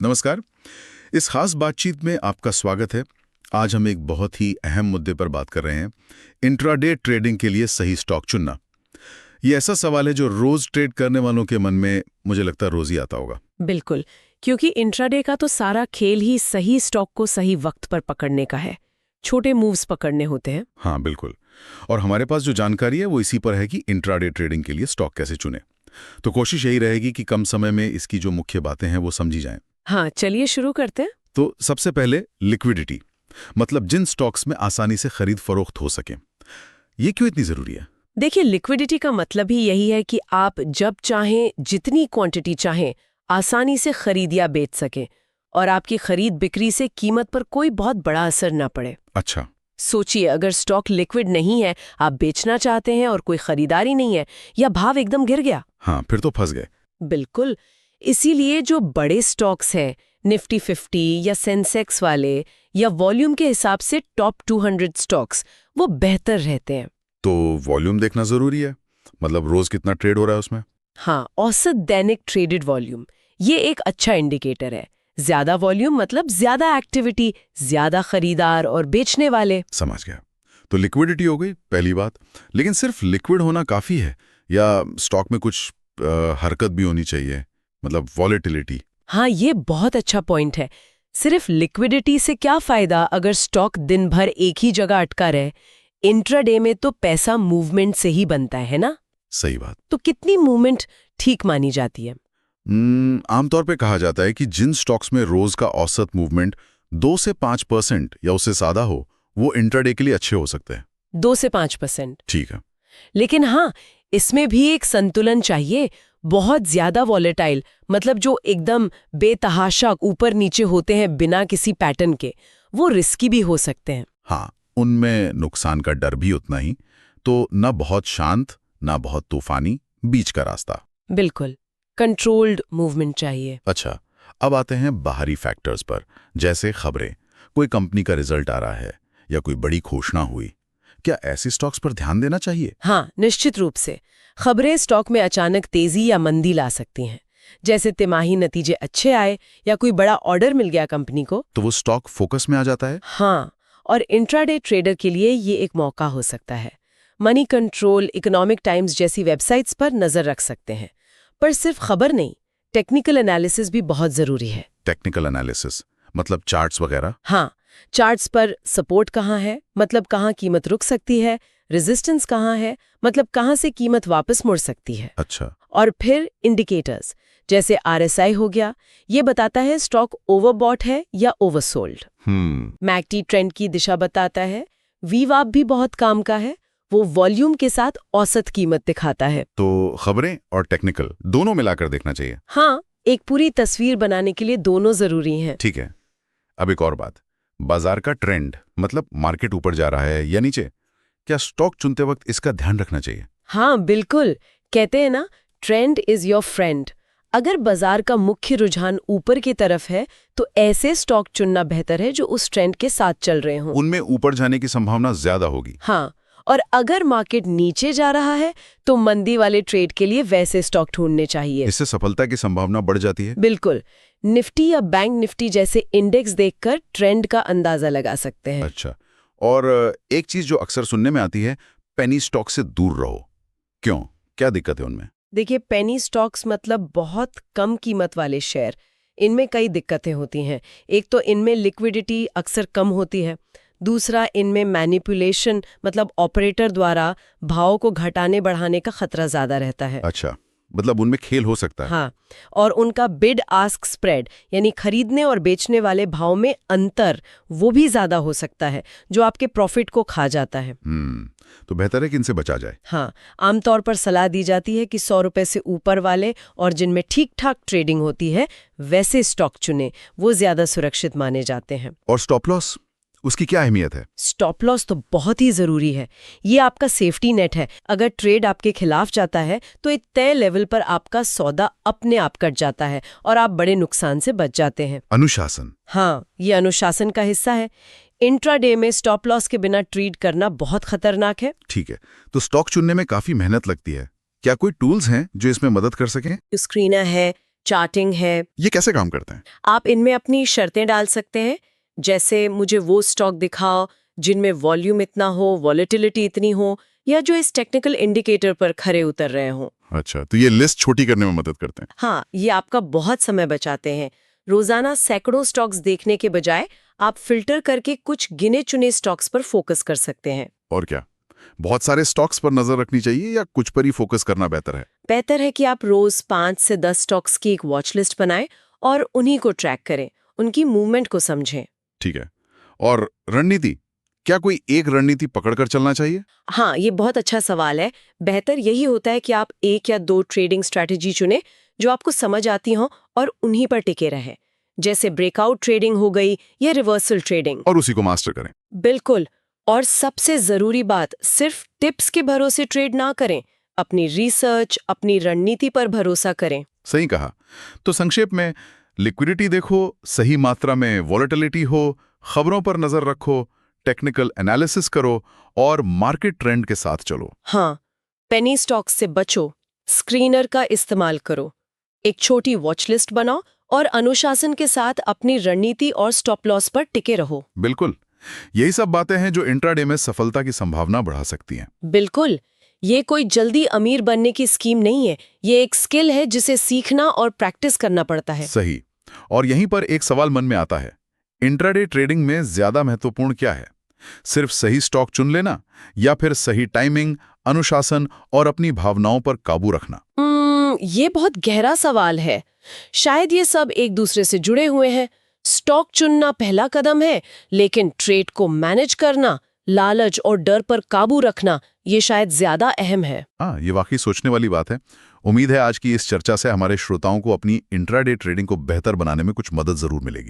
नमस्कार। इस खास बातचीत में आपका स्वागत है। आज हम एक बहुत ही अहम मुद्दे पर बात कर रहे हैं, इंट्राडे ट्रेडिंग के लिए सही स्टॉक चुनना। ये ऐसा सवाल है जो रोज ट्रेड करने वालों के मन में मुझे लगता है रोज ही आता होगा। बिल्कुल, क्योंकि इंट्राडे का तो सारा खेल ही सही स्टॉक को सही वक्त पर पकड़ने का है। छोटे मूव्स पकड़ने होते हैं। हाँ बिल्कुल। और हमारे पास जो जानकारी है वो इसी पर है कि इंट्राडे ट्रेडिंग के लिए स्टॉक कैसे चुने। तो कोशिश यही रहेगी कि कम समय में इसकी जो मुख्य बातें हैं वो समझी जाएं। हाँ, चलिए शुरू करते हैं। तो सबसे पहले लिक्विडिटी, मतलब जिन स्टॉक्स में आसानी से खरीद फरोख्त हो सके। ये क्यों इतनी जरूरी है? देखिए, लिक्विडिटी का मतलब ही यही है कि आप जब चाहें, जितनी क्वांटिटी चाहें, आसानी से खरीद या बेच सकें और आपकी खरीद बिक्री से कीमत पर कोई बहुत बड़ा असर ना पड़े। अच्छा। सोचिए, अगर स्टॉक लिक्विड नहीं है, आप बेचना चाहते हैं और कोई खरीदारी नहीं है या भाव एकदम गिर गया। हाँ, फिर तो फंस गए। बिल्कुल। इसीलिए जो बड़े स्टॉक्स हैं, निफ्टी 50 या सेंसेक्स वाले या वॉल्यूम के हिसाब से टॉप 200 स्टॉक्स, वो बेहतर रहते हैं। तो वॉल्यूम देखना जरूरी है, मतलब रोज कितना ट्रेड हो रहा है उसमें। हाँ, औसत दैनिक ट्रेडेड वॉल्यूम, ये एक अच्छा इंडिकेटर है। ज्यादा वॉल्यूम मतलब ज्यादा एक्टिविटी, ज्यादा खरीदार और बेचने वाले। समझ गया। तो लिक्विडिटी हो गई पहली बात, लेकिन सिर्फ लिक्विड होना काफी है या स्टॉक में कुछ हरकत भी होनी चाहिए, मतलब वॉलेटिलिटी? हाँ, ये बहुत अच्छा पॉइंट है। सिर्फ लिक्विडिटी से क्या फायदा अगर स्टॉक दिन भर एक ही जगह अटका रहे। इंट्राडे में तो पैसा मूवमेंट से ही बनता है ना। सही बात। तो कितनी मूवमेंट ठीक मानी जाती है? आमतौर पे कहा जाता है कि जिन स्टॉक्स में रोज का औसत मूवमेंट 2 से 5% या उससे ज्यादा हो, वो इंट्राडे के लिए अच्छे हो सकते हैं। 2 से 5%। ठीक है। लेकिन हाँ, इसमें भी एक संतुलन चाहिए। बहुत ज्यादा वॉलेटाइल, मतलब जो एकदम बेतहाशा ऊपर नीचे होते हैं बिना किसी पैटर्न के, वो रिस्की भी हो सकते हैं। हाँ, उनमें नुकसान का डर भी उतना ही। तो न बहुत शांत न बहुत तूफानी, बीच का रास्ता। बिल्कुल, कंट्रोल्ड मूवमेंट चाहिए। अच्छा, अब आते हैं बाहरी फैक्टर्स पर, जैसे खबरें, कोई कंपनी का रिजल्ट आ रहा है या कोई बड़ी घोषणा हुई। क्या ऐसे स्टॉक्स पर ध्यान देना चाहिए? हाँ, निश्चित रूप से। खबरें स्टॉक में अचानक तेजी या मंदी ला सकती हैं। जैसे तिमाही नतीजे अच्छे आए या कोई बड़ा ऑर्डर मिल गया कंपनी को, तो वो स्टॉक फोकस में आ जाता है। हाँ, और इंट्राडे ट्रेडर के लिए ये एक मौका हो सकता है। मनी कंट्रोल, इकोनॉमिक टाइम्स जैसी वेबसाइट्स पर नजर रख सकते हैं। पर सिर्फ खबर नहीं, टेक्निकल एनालिसिस भी बहुत जरूरी है। टेक्निकल एनालिसिस मतलब चार्ट्स वगैरह? हाँ, चार्ट्स पर सपोर्ट कहाँ है, मतलब कहाँ कीमत रुक सकती है, रेजिस्टेंस कहाँ है, मतलब कहाँ से कीमत वापस मुड़ सकती है। अच्छा। और फिर इंडिकेटर्स जैसे RSI हो गया, ये बताता है स्टॉक ओवरबॉट है या ओवरसोल्ड। मैकडी ट्रेंड की दिशा बताता है। वीवाप भी बहुत काम का है, वो वॉल्यूम के साथ औसत कीमत दिखाता है। तो खबरें और टेक्निकल दोनों मिलाकर देखना चाहिए। हाँ, एक पूरी तस्वीर बनाने के लिए दोनों जरूरी हैं। ठीक है। अब एक और बात, बाजार का ट्रेंड, मतलब मार्केट ऊपर जा रहा है या नीचे, क्या स्टॉक चुनते वक्त इसका ध्यान रखना चाहिए? हाँ बिल्कुल, कहते हैं ना, ट्रेंड इज योर फ्रेंड। अगर बाजार का मुख्य रुझान ऊपर की तरफ है तो ऐसे स्टॉक चुनना बेहतर है जो उस ट्रेंड के साथ चल रहे हों। उनमें ऊपर जाने की संभावना ज्यादा होगी। हाँ, और अगर मार्केट नीचे जा रहा है तो मंदी वाले ट्रेड के लिए वैसे स्टॉक ढूंढने चाहिए। इससे सफलता की संभावना बढ़ जाती है। बिल्कुल, निफ्टी या बैंक निफ्टी जैसे इंडेक्स देखकर ट्रेंड का अंदाजा लगा सकते हैं। अच्छा, और एक चीज जो अक्सर सुनने में आती है, पेनी स्टॉक से दूर रहो। क्यों, क्या दिक्कत है उनमें? देखिए, पेनी स्टॉक्स मतलब बहुत कम कीमत वाले शेयर। इनमें कई दिक्कतें होती हैं। एक तो इनमें लिक्विडिटी अक्सर कम होती है। दूसरा, इनमें मैनिपुलेशन, मतलब ऑपरेटर द्वारा भाव को घटाने बढ़ाने का खतरा ज्यादा रहता है। अच्छा, मतलब उनमें खेल हो सकता है। हाँ, और उनका बिड आस्क स्प्रेड, यानी खरीदने और बेचने वाले भाव में अंतर, वो भी ज्यादा हो सकता है, जो आपके प्रॉफिट को खा जाता है। तो बेहतर है कि इनसे बचा जाए। हाँ, आमतौर पर सलाह दी जाती है कि 100 रुपए से ऊपर वाले और जिनमें ठीक ठाक ट्रेडिंग होती है वैसे स्टॉक चुने, वो ज्यादा सुरक्षित माने जाते हैं। और स्टॉप लॉस, उसकी क्या अहमियत है? स्टॉप लॉस तो बहुत ही जरूरी है। ये आपका सेफ्टी नेट है। अगर ट्रेड आपके खिलाफ जाता है तो एक तय लेवल पर आपका सौदा अपने आप कट जाता है और आप बड़े नुकसान से बच जाते हैं। अनुशासन। हाँ, ये अनुशासन का हिस्सा है। इंट्राडे में स्टॉप लॉस के बिना ट्रेड करना बहुत खतरनाक है। ठीक है, तो स्टॉक चुनने में काफी मेहनत लगती है। क्या कोई टूल्स हैं जो इसमें मदद कर सकें? स्क्रीनर है, चार्टिंग है। ये कैसे काम करते हैं? आप इनमें अपनी शर्तें डाल सकते हैं, जैसे मुझे वो स्टॉक दिखाओ जिनमें वॉल्यूम इतना हो, वॉलेटिलिटी इतनी हो, या जो इस टेक्निकल इंडिकेटर पर खरे उतर रहे हों। अच्छा, तो ये लिस्ट छोटी करने में मदद करते हैं। हाँ, ये आपका बहुत समय बचाते हैं। रोजाना सैकड़ों स्टॉक्स देखने के बजाय आप फिल्टर करके कुछ गिने चुने स्टॉक्स पर फोकस कर सकते हैं। और क्या, बहुत सारे स्टॉक्स पर नजर रखनी चाहिए या कुछ पर ही फोकस करना बेहतर है? बेहतर है कि आप रोज 5 से 10 स्टॉक्स की एक वॉच लिस्ट बनाएं और उन्हीं को ट्रैक करें, उनकी मूवमेंट को समझें। ठीक है। और रणनीति, क्या कोई एक रणनीति पकड़कर चलना चाहिए? हाँ, ये बहुत अच्छा सवाल है। बेहतर यही होता है कि आप 1 या 2 ट्रेडिंग स्ट्रैटेजी चुनें जो आपको समझ आती हों और उन्हीं पर टिके रहें, जैसे ब्रेकआउट ट्रेडिंग हो गई या रिवर्सल ट्रेडिंग। और उसी को मास्टर करें। बिल्कुल। और सबसे जरूरी बात, सिर्फ टिप्स के भरोसे ट्रेड ना करें, अपनी रिसर्च, अपनी रणनीति पर भरोसा करें। सही कहा। तो संक्षेप में, लिक्विडिटी देखो, सही मात्रा में वॉलेटिलिटी हो, खबरों पर नजर रखो, टेक्निकल एनालिसिस करो और मार्केट ट्रेंड के साथ चलो। हाँ, पेनी स्टॉक्स से बचो, स्क्रीनर का इस्तेमाल करो, एक छोटी वॉच लिस्ट बनाओ और अनुशासन के साथ अपनी रणनीति और स्टॉप लॉस पर टिके रहो। बिल्कुल, यही सब बातें हैं जो इंट्राडे में सफलता की संभावना बढ़ा सकती हैं। बिल्कुल, ये कोई जल्दी अमीर बनने की स्कीम नहीं है, ये एक स्किल है जिसे सीखना और प्रैक्टिस करना पड़ता है। सही। और यहीं पर एक सवाल मन में आता है, इंट्राडे ट्रेडिंग में ज्यादा महत्वपूर्ण क्या है? सिर्फ सही स्टॉक चुन लेना या फिर सही टाइमिंग, अनुशासन और अपनी भावनाओं पर काबू रखना? ये बहुत गहरा सवाल है। शायद ये सब एक दूसरे से जुड़े हुए हैं। स्टॉक चुनना पहला कदम है, लेकिन ट्रेड को मैनेज करना, लालच और डर पर काबू रखना, ये शायद ज्यादा अहम है। हाँ, ये वाकई सोचने वाली बात है। उम्मीद है आज की इस चर्चा से हमारे श्रोताओं को अपनी इंट्राडे ट्रेडिंग को बेहतर बनाने में कुछ मदद जरूर मिलेगी।